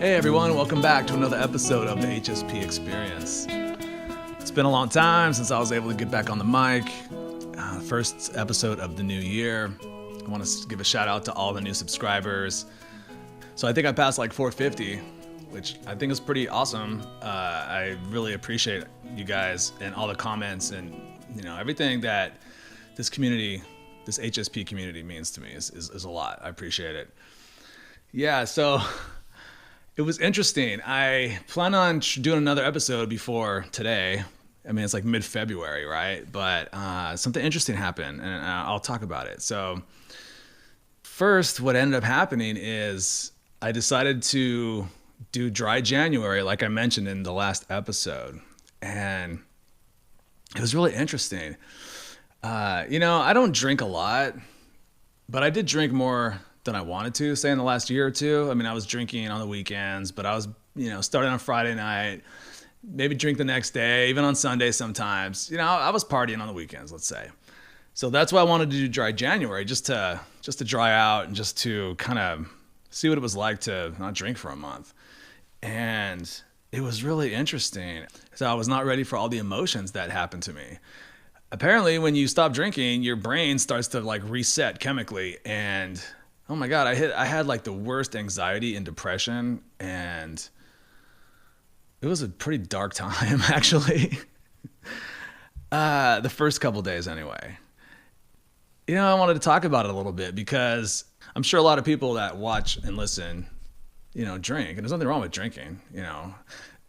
Hey everyone, welcome back to another episode of the HSP Experience. It's been a long time since I was able to get back on the mic. First episode of the new year. I want to give a shout out to all the new subscribers. So I think I passed like 450, which I think is pretty awesome. I really appreciate you guys and all the comments and everything that this community, this HSP community means to me is a lot. I appreciate it. Yeah, so it was interesting. I plan on doing another episode before today. I mean, it's like mid-February, right? But something interesting happened, and I'll talk about it. So first, what ended up happening is I decided to do dry January, like I mentioned in the last episode. And it was really interesting. I don't drink a lot, but I did drink more than I wanted to, say in the last year or two. I mean, I was drinking on the weekends, but I was, starting on Friday night, maybe drink the next day, even on Sunday sometimes. I was partying on the weekends, let's say. So that's why I wanted to do dry January, just to dry out and just to kind of see what it was like to not drink for a month. And it was really interesting. So I was not ready for all the emotions that happened to me. Apparently, when you stop drinking, your brain starts to like reset chemically, and oh my God, I had like the worst anxiety and depression, and it was a pretty dark time actually. The first couple days anyway. I wanted to talk about it a little bit because I'm sure a lot of people that watch and listen, drink, and there's nothing wrong with drinking,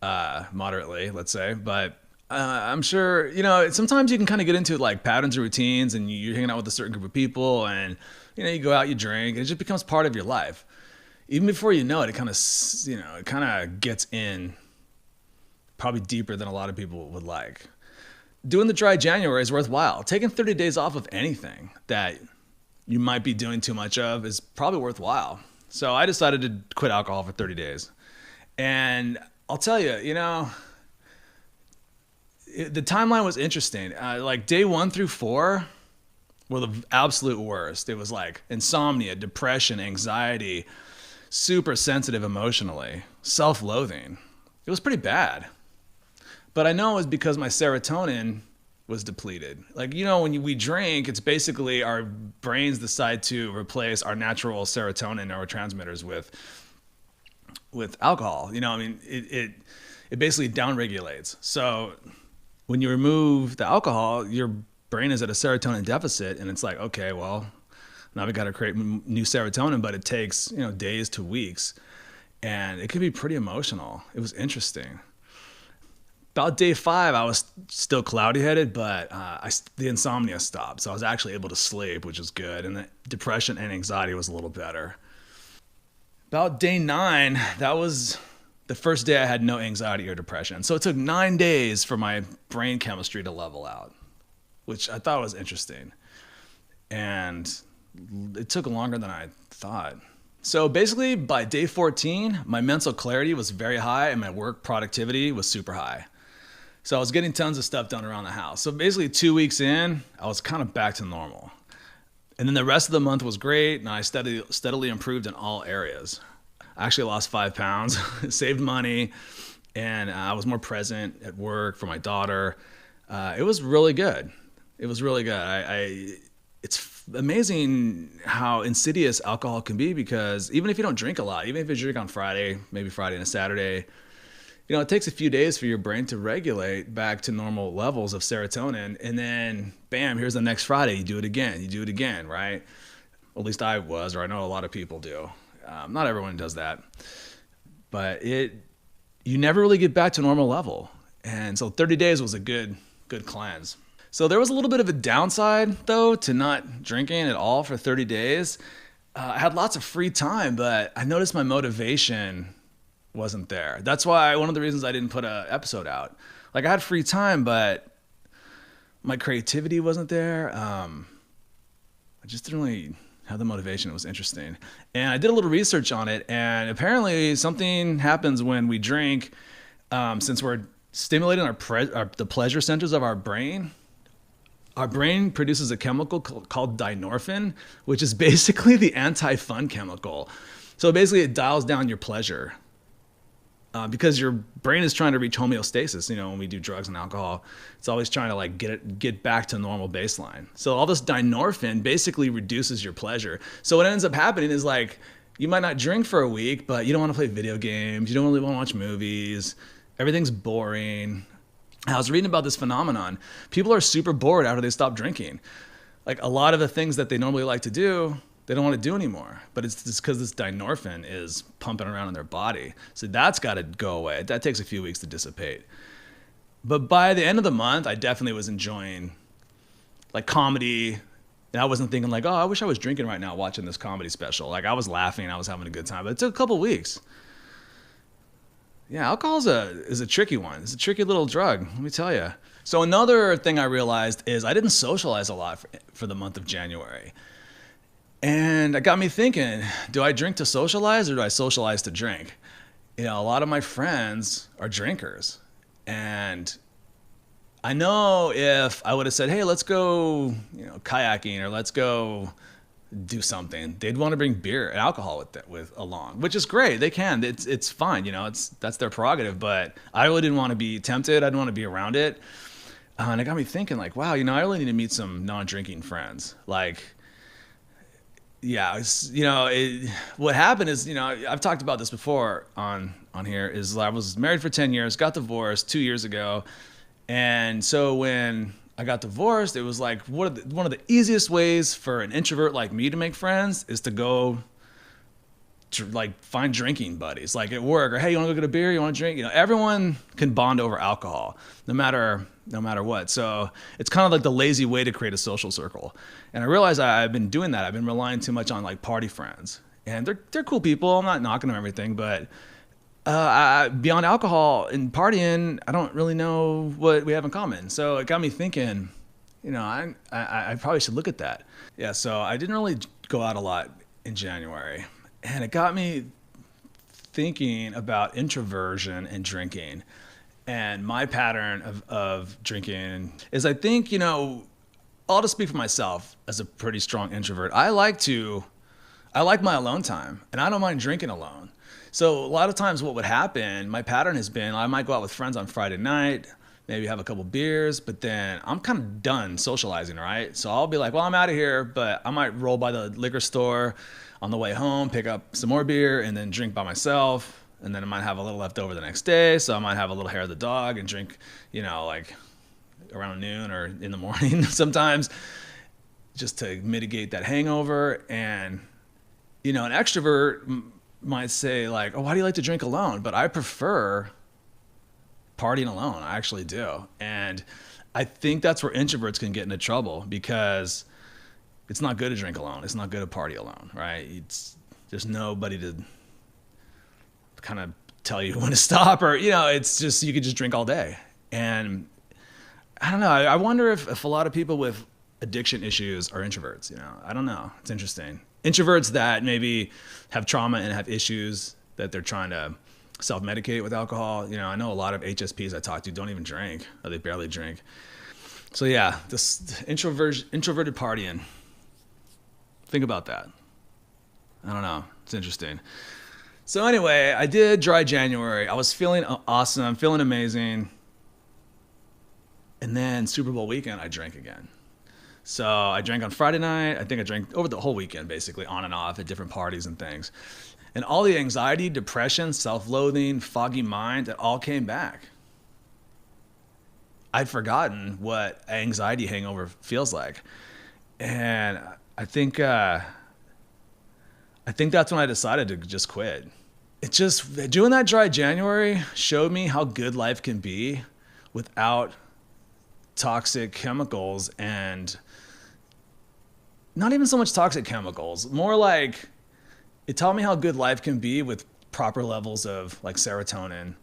moderately, let's say, but I'm sure, sometimes you can kind of get into like patterns and routines, and you're hanging out with a certain group of people, and you go out, you drink, and it just becomes part of your life. Even before you know it, it kind of gets in probably deeper than a lot of people would like. Doing the dry January is worthwhile. Taking 30 days off of anything that you might be doing too much of is probably worthwhile. So I decided to quit alcohol for 30 days. And I'll tell you, the timeline was interesting. Like day 1 through 4 were the absolute worst. It was like insomnia, depression, anxiety, super sensitive emotionally, self-loathing. It was pretty bad. But I know it was because my serotonin was depleted. Like, when we drink, it's basically our brains decide to replace our natural serotonin neurotransmitters with alcohol. It basically downregulates. So when you remove the alcohol, your brain is at a serotonin deficit, and it's like, okay, well, now we got to create new serotonin, but it takes, days to weeks, and it can be pretty emotional. It was interesting. About day 5, I was still cloudy-headed, but the insomnia stopped, so I was actually able to sleep, which is good, and the depression and anxiety was a little better. About day 9, that was the first day I had no anxiety or depression. So it took 9 days for my brain chemistry to level out, which I thought was interesting. And it took longer than I thought. So basically by day 14, my mental clarity was very high and my work productivity was super high. So I was getting tons of stuff done around the house. So basically 2 weeks in, I was kind of back to normal. And then the rest of the month was great, and I steadily improved in all areas. I actually lost 5 pounds, saved money, and I was more present at work for my daughter. It was really good. It was really good. It's amazing how insidious alcohol can be, because even if you don't drink a lot, even if you drink on Friday, maybe Friday and a Saturday, it takes a few days for your brain to regulate back to normal levels of serotonin, and then bam, here's the next Friday, you do it again, right? At least I was, or I know a lot of people do. Not everyone does that, but you never really get back to normal level. And so 30 days was a good cleanse. So there was a little bit of a downside though to not drinking at all for 30 days. I had lots of free time, but I noticed my motivation wasn't there. That's why one of the reasons I didn't put an episode out. Like, I had free time, but my creativity wasn't there. I just didn't really have the motivation. It was interesting. And I did a little research on it, and apparently something happens when we drink, since we're stimulating the pleasure centers of our brain. Our brain produces a chemical called dynorphin, which is basically the anti-fun chemical. So basically it dials down your pleasure. because your brain is trying to reach homeostasis. You know, when we do drugs and alcohol, it's always trying to like get back to normal baseline. So all this dynorphin basically reduces your pleasure. So what ends up happening is like you might not drink for a week, but you don't want to play video games. You don't really want to watch movies. Everything's boring. I was reading about this phenomenon. People are super bored after they stop drinking. Like a lot of the things that they normally like to do, they don't want to do anymore. But it's just because this dynorphin is pumping around in their body. So that's got to go away. That takes a few weeks to dissipate. But by the end of the month, I definitely was enjoying like comedy. And I wasn't thinking like, oh, I wish I was drinking right now watching this comedy special. Like I was laughing, I was having a good time. But it took a couple weeks. Yeah, alcohol is a tricky one. It's a tricky little drug, let me tell you. So another thing I realized is I didn't socialize a lot for the month of January. And it got me thinking, do I drink to socialize or do I socialize to drink? You know, a lot of my friends are drinkers. And I know if I would have said, hey, let's go, you know, kayaking or let's go do something, they'd want to bring beer and alcohol with along, which is great. They can. It's fine. You know, that's their prerogative. But I really didn't want to be tempted. I didn't want to be around it. And it got me thinking like, wow, you know, I really need to meet some non-drinking friends. Like, yeah, you know, what happened is, you know, I've talked about this before on here, is I was married for 10 years, got divorced 2 years ago. And so when I got divorced, it was like one of the easiest ways for an introvert like me to make friends is to go to like find drinking buddies, like at work, or hey, you want to go get a beer? You want to drink? You know, everyone can bond over alcohol, no matter what. So it's kind of like the lazy way to create a social circle. And I realized I've been doing that. I've been relying too much on like party friends, and they're cool people. I'm not knocking them everything, but beyond alcohol and partying, I don't really know what we have in common. So it got me thinking, you know, I probably should look at that. Yeah, so I didn't really go out a lot in January. And it got me thinking about introversion and drinking. And my pattern of drinking is, I think, you know, I'll just speak for myself as a pretty strong introvert. I like my alone time, and I don't mind drinking alone. So a lot of times what would happen, my pattern has been I might go out with friends on Friday night, maybe have a couple beers, but then I'm kind of done socializing, right? So I'll be like, well, I'm out of here, but I might roll by the liquor store on the way home, pick up some more beer, and then drink by myself. And then I might have a little left over the next day, so I might have a little hair of the dog and drink, you know, like around noon or in the morning sometimes, just to mitigate that hangover. And, you know, an extrovert might say like, oh, why do you like to drink alone? But I prefer partying alone. I actually do. And I think that's where introverts can get into trouble, because it's not good to drink alone. It's not good to party alone, right? There's nobody to kind of tell you when to stop, or, you know, it's just, you could just drink all day. And I don't know. I wonder if a lot of people with addiction issues are introverts, you know, I don't know. It's interesting. Introverts that maybe have trauma and have issues that they're trying to self-medicate with alcohol. You know, I know a lot of HSPs I talk to don't even drink, or they barely drink. So yeah, this introverted partying. Think about that. I don't know. It's interesting. So anyway, I did dry January. I was feeling awesome, feeling amazing. And then Super Bowl weekend, I drank again. So I drank on Friday night. I think I drank over the whole weekend, basically, on and off at different parties and things. And all the anxiety, depression, self-loathing, foggy mind, it all came back. I'd forgotten what anxiety hangover feels like. And I think that's when I decided to just quit. It just, doing that dry January showed me how good life can be without toxic chemicals, and not even so much toxic chemicals, more like it taught me how good life can be with proper levels of like serotonin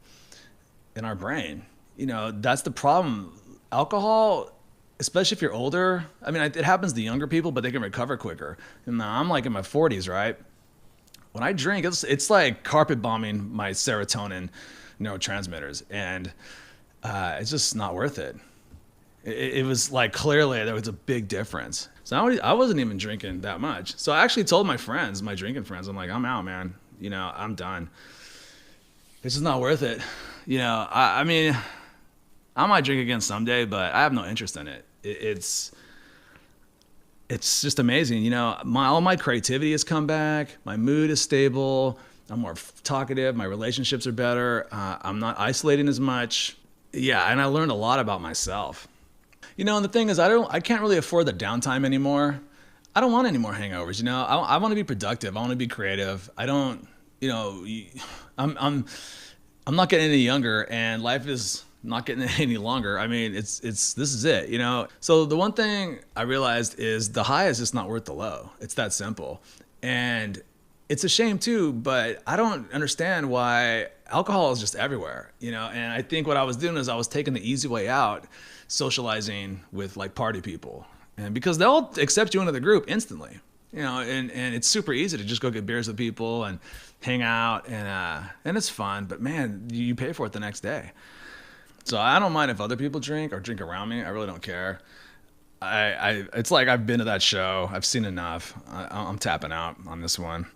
in our brain. You know, that's the problem. Alcohol, especially if you're older, I mean, it happens to younger people, but they can recover quicker. And I'm like in my 40s, right? When I drink, it's like carpet bombing my serotonin neurotransmitters, and it's just not worth it. It was like, clearly there was a big difference. So I wasn't even drinking that much. So I actually told my friends, my drinking friends, I'm like, I'm out, man. You know, I'm done. It's just not worth it. I mean, I might drink again someday, but I have no interest in it. It's just amazing. All my creativity has come back. My mood is stable. I'm more talkative. My relationships are better. I'm not isolating as much. Yeah, and I learned a lot about myself. And the thing is, I can't really afford the downtime anymore. I don't want any more hangovers. I want to be productive. I want to be creative. I don't. I'm not getting any younger, and life is not getting any longer. I mean, this is it. So the one thing I realized is the high is just not worth the low. It's that simple. And it's a shame too, but I don't understand why alcohol is just everywhere, and I think what I was doing is I was taking the easy way out, socializing with like party people. And because they'll accept you into the group instantly, and it's super easy to just go get beers with people and hang out, and it's fun, but man, you pay for it the next day. So I don't mind if other people drink or drink around me. I really don't care. It's like I've been to that show. I've seen enough. I'm tapping out on this one.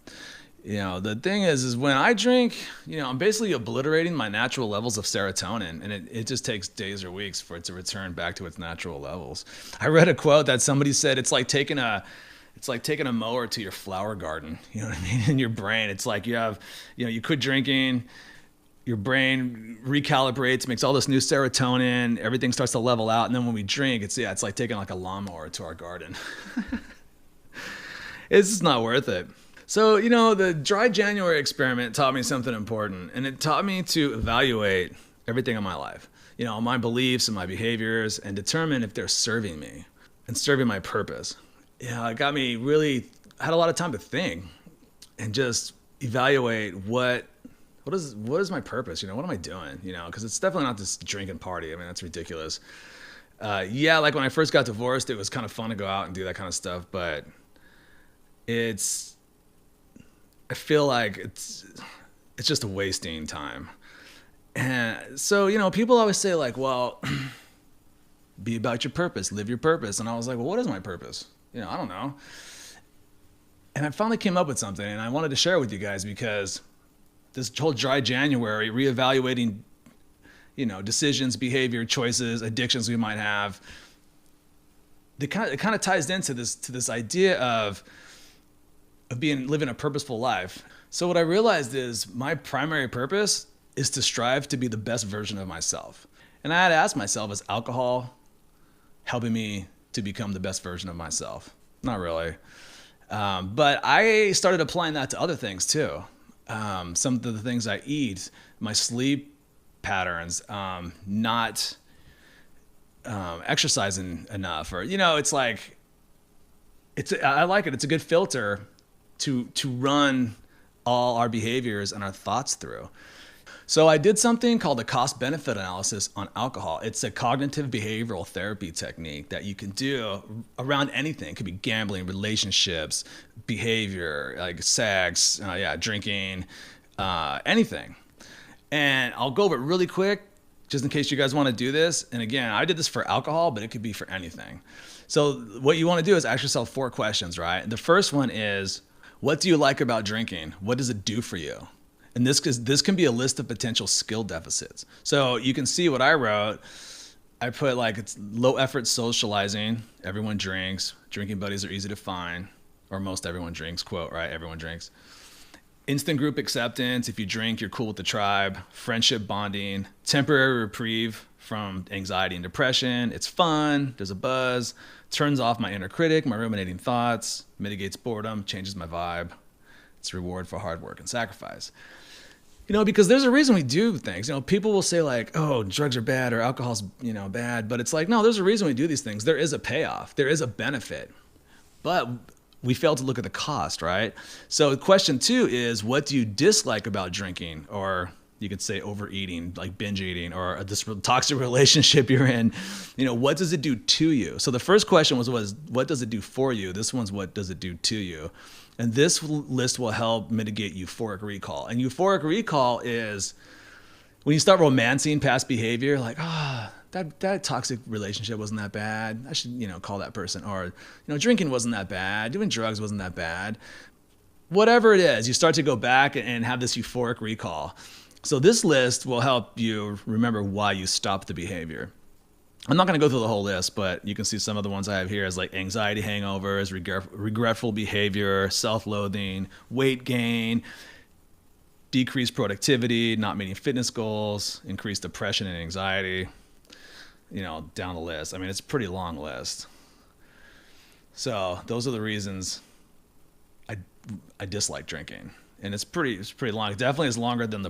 The thing is when I drink, I'm basically obliterating my natural levels of serotonin, and it just takes days or weeks for it to return back to its natural levels. I read a quote that somebody said it's like taking a mower to your flower garden. You know what I mean? In your brain, it's like you quit drinking. Your brain recalibrates, makes all this new serotonin, everything starts to level out, and then when we drink, it's like taking like a lawnmower to our garden. It's just not worth it. So, the dry January experiment taught me something important, and it taught me to evaluate everything in my life, my beliefs and my behaviors, and determine if they're serving me and serving my purpose. It got me really, I had a lot of time to think and just evaluate what is my purpose? What am I doing? Because it's definitely not this drink and party. I mean, that's ridiculous. Like when I first got divorced, it was kind of fun to go out and do that kind of stuff, but I feel like it's just a wasting time. And so, people always say like, well, be about your purpose, live your purpose. And I was like, well, what is my purpose? I don't know. And I finally came up with something, and I wanted to share it with you guys because this whole dry January, reevaluating, decisions, behavior, choices, addictions we might have, it kind of ties into this idea of living a purposeful life. So what I realized is my primary purpose is to strive to be the best version of myself. And I had to ask myself, is alcohol helping me to become the best version of myself? Not really. But I started applying that to other things too. Some of the things I eat, my sleep patterns, not exercising enough, or it's like I like it. It's a good filter to run all our behaviors and our thoughts through. So I did something called a cost-benefit analysis on alcohol. It's a cognitive behavioral therapy technique that you can do around anything. It could be gambling, relationships, behavior, like sex, drinking, anything. And I'll go over it really quick, just in case you guys want to do this. And again, I did this for alcohol, but it could be for anything. So what you want to do is ask yourself 4 questions, right? The first one is, what do you like about drinking? What does it do for you? And this can be a list of potential skill deficits. So you can see what I wrote. I put like it's low effort socializing. Everyone drinks. Drinking buddies are easy to find. Or most everyone drinks, quote, right? Everyone drinks. Instant group acceptance. If you drink, you're cool with the tribe. Friendship bonding. Temporary reprieve from anxiety and depression. It's fun. There's a buzz. Turns off my inner critic, my ruminating thoughts. Mitigates boredom. Changes my vibe. It's a reward for hard work and sacrifice. Because there's a reason we do things. People will say like, oh, drugs are bad or alcohol's, bad. But it's like, no, there's a reason we do these things. There is a payoff. There is a benefit. But we fail to look at the cost, right? So question 2 is, what do you dislike about drinking? Or you could say overeating, like binge eating, or this toxic relationship you're in. What does it do to you? So the first question was what does it do for you? This one's, what does it do to you? And this list will help mitigate euphoric recall. And euphoric recall is when you start romancing past behavior, like, that toxic relationship wasn't that bad. I should, call that person. Or, drinking wasn't that bad. Doing drugs wasn't that bad. Whatever it is, you start to go back and have this euphoric recall. So this list will help you remember why you stopped the behavior. I'm not going to go through the whole list, but you can see some of the ones I have here as like anxiety hangovers, regretful behavior, self-loathing, weight gain, decreased productivity, not meeting fitness goals, increased depression and anxiety, down the list. I mean, it's a pretty long list. So those are the reasons I dislike drinking. And it's pretty long. It definitely is longer than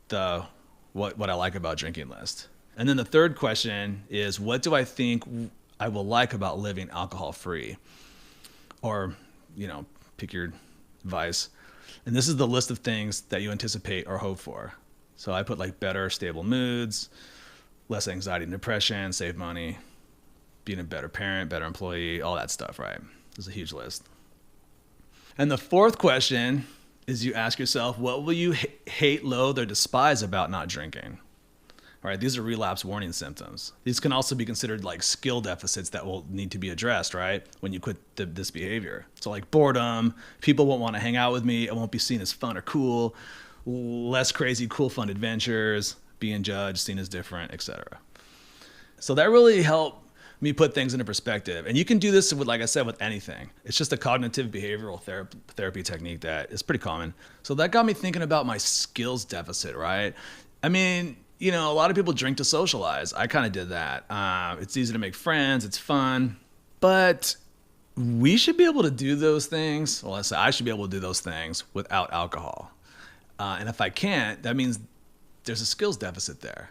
the what I like about drinking list. And then the third question is, what do I think I will like about living alcohol free? Or, pick your vice. And this is the list of things that you anticipate or hope for. So I put like better, stable moods, less anxiety and depression, save money, being a better parent, better employee, all that stuff, right? There's a huge list. And the fourth question is you ask yourself, what will you hate, loathe, or despise about not drinking? All right, these are relapse warning symptoms. These can also be considered like skill deficits that will need to be addressed, right? When you quit this behavior. So like boredom, people won't want to hang out with me. I won't be seen as fun or cool. Less crazy, cool, fun adventures, being judged, seen as different, etc. So that really helped me put things into perspective. And you can do this with, like I said, with anything. It's just a cognitive behavioral therapy technique that is pretty common. So that got me thinking about my skills deficit, right? I mean, a lot of people drink to socialize. I kind of did that. It's easy to make friends. It's fun. But we should be able to do those things. Well, I should be able to do those things without alcohol. And if I can't, that means there's a skills deficit there.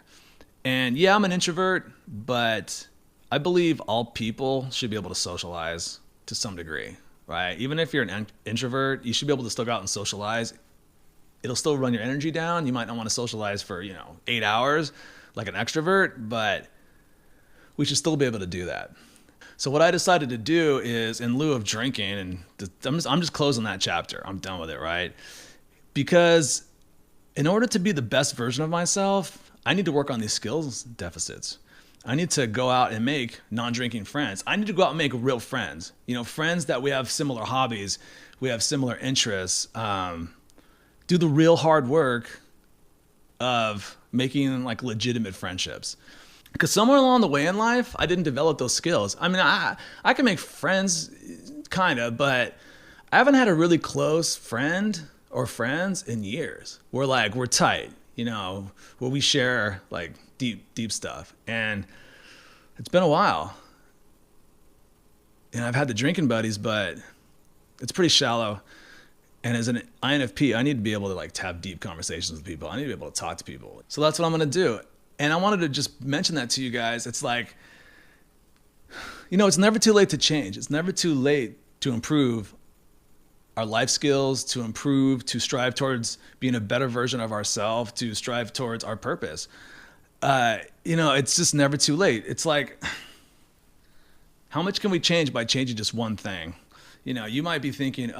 And yeah, I'm an introvert, but I believe all people should be able to socialize to some degree, right? Even if you're an introvert, you should be able to still go out and socialize. It'll still run your energy down. You might not want to socialize for, 8 hours like an extrovert, but we should still be able to do that. So what I decided to do is, in lieu of drinking, and I'm just closing that chapter. I'm done with it, right? Because in order to be the best version of myself, I need to work on these skills deficits. I need to go out and make non-drinking friends. I need to go out and make real friends. Friends that we have similar hobbies, we have similar interests. Do the real hard work of making like legitimate friendships. Because somewhere along the way in life, I didn't develop those skills. I mean, I can make friends, kind of, but I haven't had a really close friend or friends in years. We're tight, where we share like deep stuff. And it's been a while. And I've had the drinking buddies, but it's pretty shallow. And as an INFP, I need to be able to like have deep conversations with people. I need to be able to talk to people. So that's what I'm going to do. And I wanted to just mention that to you guys. It's like, it's never too late to change. It's never too late to improve our life skills, to strive towards being a better version of ourselves, to strive towards our purpose. It's just never too late. It's like, how much can we change by changing just one thing? You might be thinking,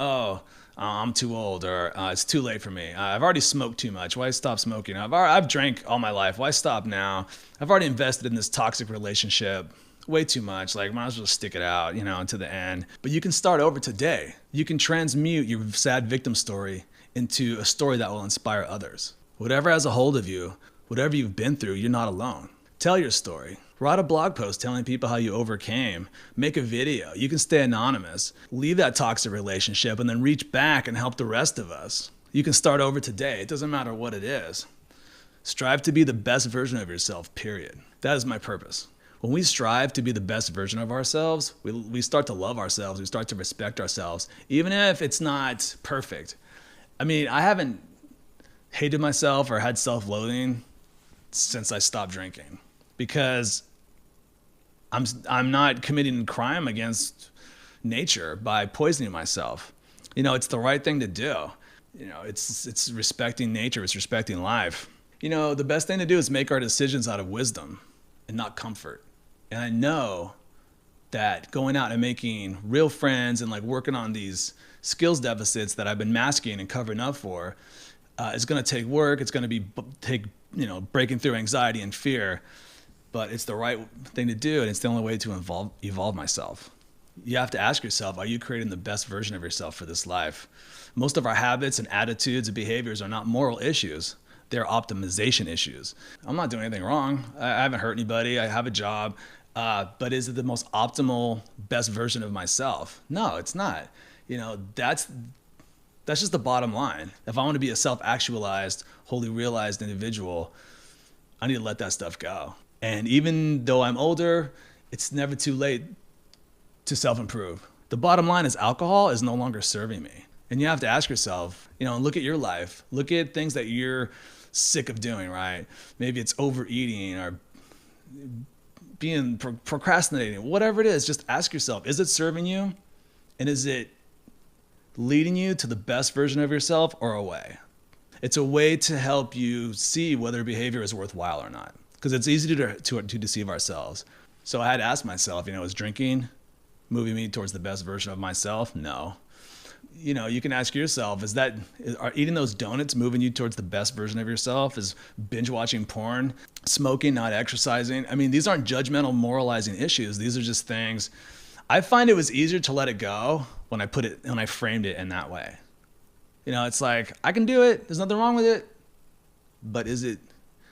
I'm too old, or it's too late for me. I've already smoked too much. Why stop smoking? I've drank all my life. Why stop now? I've already invested in this toxic relationship way too much. Like, might as well stick it out, until the end. But you can start over today. You can transmute your sad victim story into a story that will inspire others. Whatever has a hold of you, whatever you've been through, you're not alone. Tell your story. Write a blog post telling people how you overcame. Make a video. You can stay anonymous. Leave that toxic relationship and then reach back and help the rest of us. You can start over today. It doesn't matter what it is. Strive to be the best version of yourself, period. That is my purpose. When we strive to be the best version of ourselves, we start to love ourselves. We start to respect ourselves, even if it's not perfect. I mean, I haven't hated myself or had self-loathing since I stopped drinking, because I'm not committing a crime against nature by poisoning myself. It's the right thing to do. It's respecting nature. It's respecting life. The best thing to do is make our decisions out of wisdom and not comfort. And I know that going out and making real friends and like working on these skills deficits that I've been masking and covering up for is going to take work. It's going to take breaking through anxiety and fear. But it's the right thing to do, and it's the only way to evolve myself. You have to ask yourself, are you creating the best version of yourself for this life? Most of our habits and attitudes and behaviors are not moral issues. They're optimization issues. I'm not doing anything wrong. I haven't hurt anybody. I have a job. But is it the most optimal, best version of myself? No, it's not. That's just the bottom line. If I want to be a self-actualized, wholly realized individual, I need to let that stuff go. And even though I'm older, it's never too late to self-improve. The bottom line is alcohol is no longer serving me. And you have to ask yourself, look at your life. Look at things that you're sick of doing, right? Maybe it's overeating or procrastinating, whatever it is. Just ask yourself, is it serving you? And is it leading you to the best version of yourself or away? It's a way to help you see whether behavior is worthwhile or not. Because it's easy to deceive ourselves. So I had to ask myself, is drinking moving me towards the best version of myself? No. You can ask yourself, are eating those donuts moving you towards the best version of yourself? Is binge watching porn, smoking, not exercising? I mean, these aren't judgmental, moralizing issues. These are just things. I find it was easier to let it go when I framed it in that way. It's like, I can do it. There's nothing wrong with it. But is it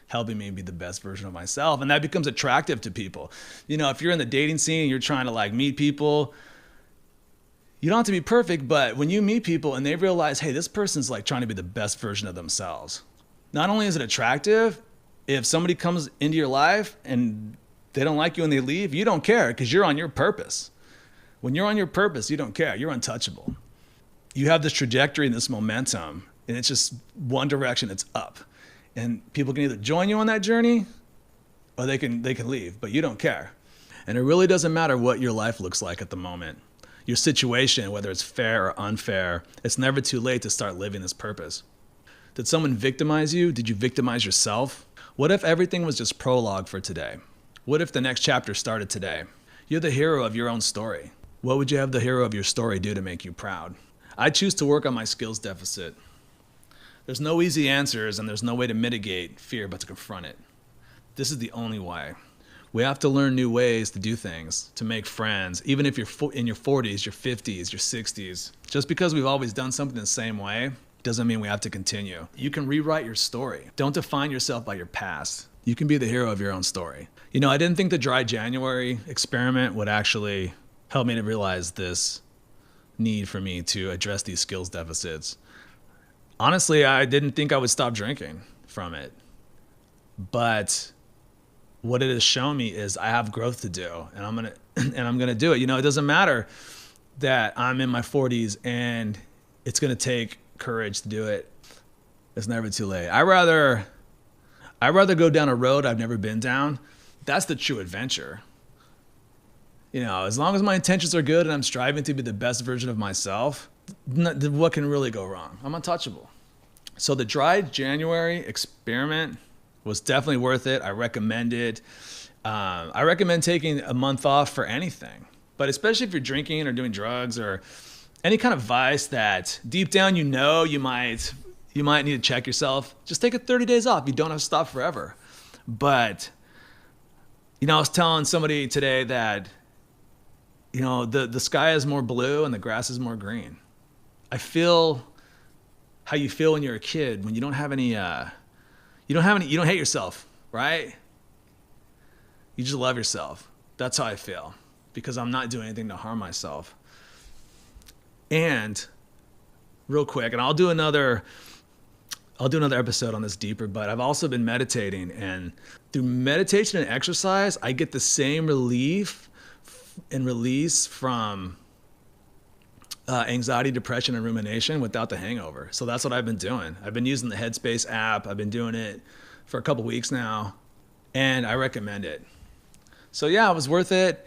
helping me be the best version of myself? And that becomes attractive to people. If you're in the dating scene and you're trying to meet people, you don't have to be perfect, but when you meet people and they realize, hey, this person's trying to be the best version of themselves. Not only is it attractive, if somebody comes into your life and they don't like you and they leave, you don't care because you're on your purpose. When you're on your purpose, you don't care. You're untouchable. You have this trajectory and this momentum, and it's just one direction. It's up. And people can either join you on that journey or they can leave, but you don't care. And it really doesn't matter what your life looks like at the moment. Your situation, whether it's fair or unfair, it's never too late to start living this purpose. Did someone victimize you? Did you victimize yourself? What if everything was just prologue for today? What if the next chapter started today? You're the hero of your own story. What would you have the hero of your story do to make you proud? I choose to work on my skills deficit. There's no easy answers and there's no way to mitigate fear but to confront it. This is the only way. We have to learn new ways to do things, to make friends, even if you're in your 40s, your 50s, your 60s. Just because we've always done something the same way doesn't mean we have to continue. You can rewrite your story. Don't define yourself by your past. You can be the hero of your own story. I didn't think the Dry January experiment would actually help me to realize this need for me to address these skills deficits. Honestly, I didn't think I would stop drinking from it. But what it has shown me is I have growth to do, and I'm gonna do it. It doesn't matter that I'm in my 40s and it's gonna take courage to do it. It's never too late. I rather go down a road I've never been down. That's the true adventure. As long as my intentions are good and I'm striving to be the best version of myself, what can really go wrong? I'm untouchable. So the Dry January experiment was definitely worth it. I recommend it. I recommend taking a month off for anything, but especially if you're drinking or doing drugs or any kind of vice that deep down you might need to check yourself. Just take 30 days off. You don't have to stop forever. But I was telling somebody today that the sky is more blue and the grass is more green. I feel how you feel when you're a kid when you don't have any. You don't hate yourself, right? You just love yourself. That's how I feel because I'm not doing anything to harm myself. And real quick, and I'll do another episode on this deeper, but I've also been meditating, and through meditation and exercise, I get the same relief and release from anxiety, depression, and rumination without the hangover. So that's what I've been doing. I've been using the Headspace app. I've been doing it for a couple weeks now, and I recommend it. So yeah, it was worth it.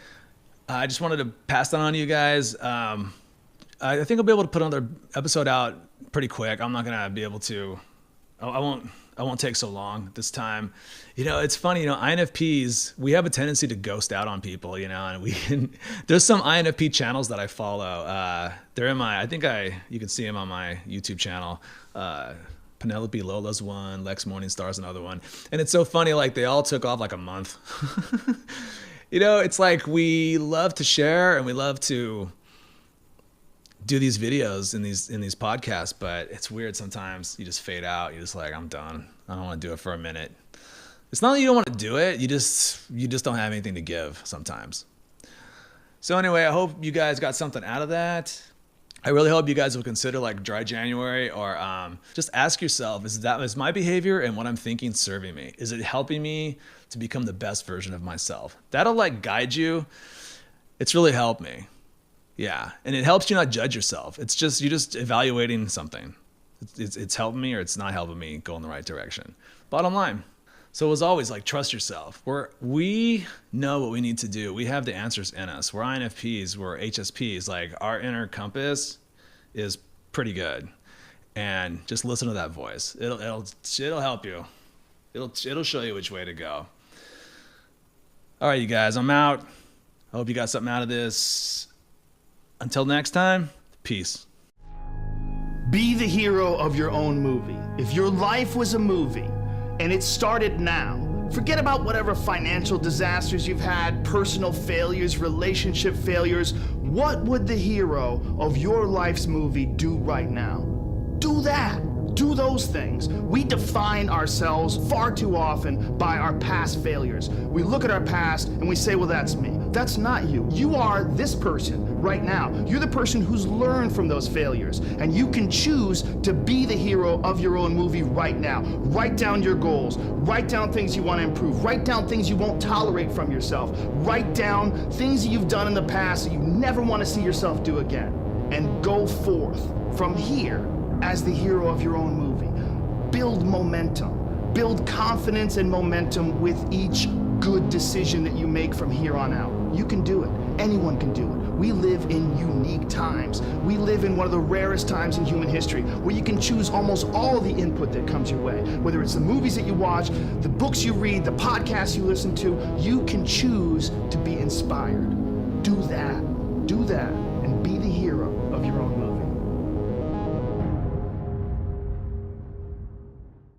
I just wanted to pass that on to you guys. I think I'll be able to put another episode out pretty quick. I'm not gonna be able to. I won't take so long this time. It's funny, INFPs, we have a tendency to ghost out on people, and there's some INFP channels that I follow. They're in you can see them on my YouTube channel. Penelope Lola's one, Lex Morningstar's another one. And it's so funny, they all took off a month. It's like we love to share and we love to do these videos in these podcasts, but it's weird sometimes. You just fade out. You're just like, I'm done. I don't want to do it for a minute. It's not that you don't want to do it. You just don't have anything to give sometimes. So anyway, I hope you guys got something out of that. I really hope you guys will consider like dry January, or just ask yourself, is my behavior and what I'm thinking serving me? Is it helping me to become the best version of myself? That'll like guide you. It's really helped me. Yeah. And it helps you not judge yourself. It's just, you're just evaluating something. It's helping me or it's not helping me go in the right direction. Bottom line. So as always, like, trust yourself. We know what we need to do. We have the answers in us. We're INFPs, we're HSPs. Like, our inner compass is pretty good. And just listen to that voice. It'll help you. It'll show you which way to go. All right, you guys, I'm out. I hope you got something out of this. Until next time, peace. Be the hero of your own movie. If your life was a movie, and it started now, forget about whatever financial disasters you've had, personal failures, relationship failures. What would the hero of your life's movie do right now? Do that. Do those things. We define ourselves far too often by our past failures. We look at our past and we say, well, that's me. That's not you. You are this person right now. You're the person who's learned from those failures, and you can choose to be the hero of your own movie right now. Write down your goals. Write down things you want to improve. Write down things you won't tolerate from yourself. Write down things that you've done in the past that you never want to see yourself do again. And go forth from here as the hero of your own movie. Build momentum. Build confidence and momentum with each good decision that you make from here on out. You can do it. Anyone can do it. We live in unique times. We live in one of the rarest times in human history where you can choose almost all the input that comes your way. Whether it's the movies that you watch, the books you read, the podcasts you listen to, you can choose to be inspired. Do that. Do that and be the